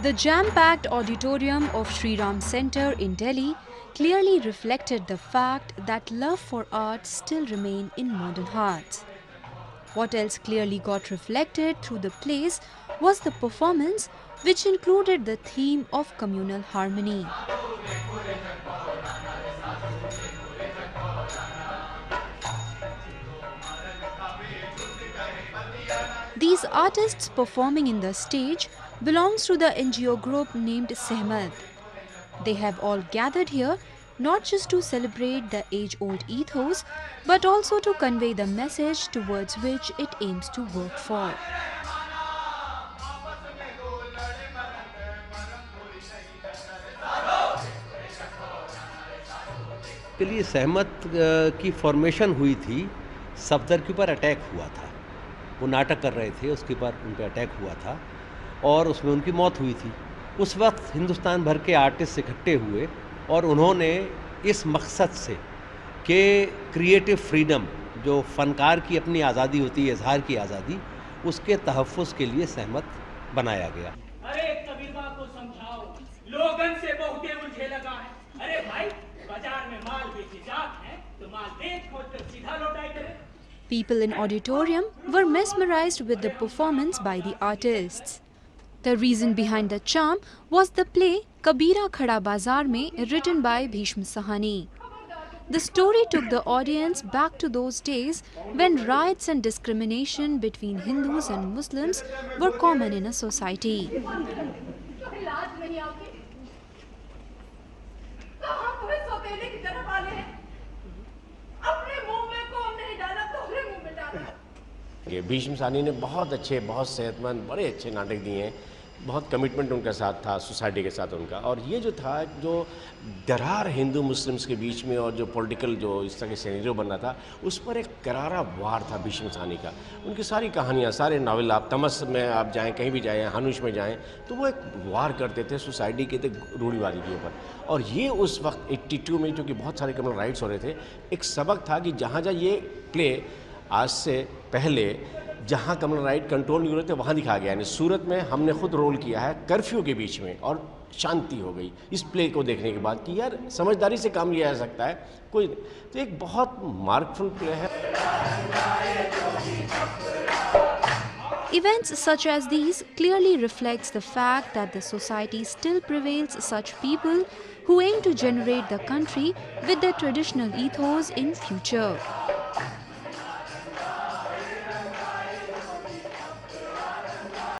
The jam-packed auditorium of Sri Ram Center in Delhi clearly reflected the fact that love for art still remains in modern hearts. What else clearly got reflected through the plays was the performance, which included the theme of communal harmony. These artists performing in the stage belongs to the NGO group named Sehmat. They have all gathered here not just to celebrate the age-old ethos, but also to convey the message towards which it aims to work for. के लिए सहमत की formation हुई थी, सफदर के ऊपर attack हुआ था। वो नाटक कर रहे थे, उसके ऊपर उन पे अटैक हुआ था और उसमें उनकी मौत हुई थी। उस वक्त हिंदुस्तान भर के आर्टिस्ट इकट्ठे हुए और उन्होंने इस मकसद से कि क्रिएटिव फ्रीडम, जो फ़नकार की अपनी आज़ादी होती है, इज़हार की आज़ादी, उसके तहफ़्फ़ुज़ के लिए सहमत बनाया गया। अरे कबीरबा को समझाओ, लोगन से बहुते उलझे लगा है। अरे भाई, बाजार में माल बेचे जात है, तो माल बेच खोज कर सीधा लौटाई करे। People in auditorium were mesmerized with the performance by the artists. The reason behind the charm was the play Kabira Khada Bazaar mein, written by Bhishma Sahani. The story took the audience back to those days when riots and discrimination between Hindus and Muslims were common in a society. Bhishma Sahni ने बहुत अच्छे, बहुत सेहतमंद, बड़े अच्छे नाटक दिए हैं। बहुत कमिटमेंट उनके साथ था, सोसाइटी के साथ उनका। और ये जो था, जो दरार हिंदू मुस्लिम्स के बीच में और जो पॉलिटिकल जो इस तरह के सिनेरियो बन रहा था, उस पर एक करारा वार था भीष्म साहनी का। उनकी सारी कहानियाँ, सारे नावल, आप तमस में आप जाएँ, कहीं भी जाएँ, हानुश में जाएँ, तो वो एक वार करते थे सोसाइटी के रूढ़िवादी के ऊपर। और ये उस वक्त 82 में, क्योंकि बहुत सारे कम्युनल राइट्स हो रहे थे, एक सबक था कि जहाँ जहाँ ये प्ले आज से पहले जहाँ कम्युनल राइट कंट्रोल नहीं हो रहे थे, वहाँ दिखाया गया। यानी सूरत में हमने खुद रोल किया है कर्फ्यू के बीच में, और शांति हो गई इस प्ले को देखने के बाद कि यार समझदारी से काम लिया जा सकता है। कोई तो एक बहुत मार्कफुल प्ले है। Events such as these clearly reflects the fact that the society still prevails such people who aim to generate the country with their traditional ethos in future.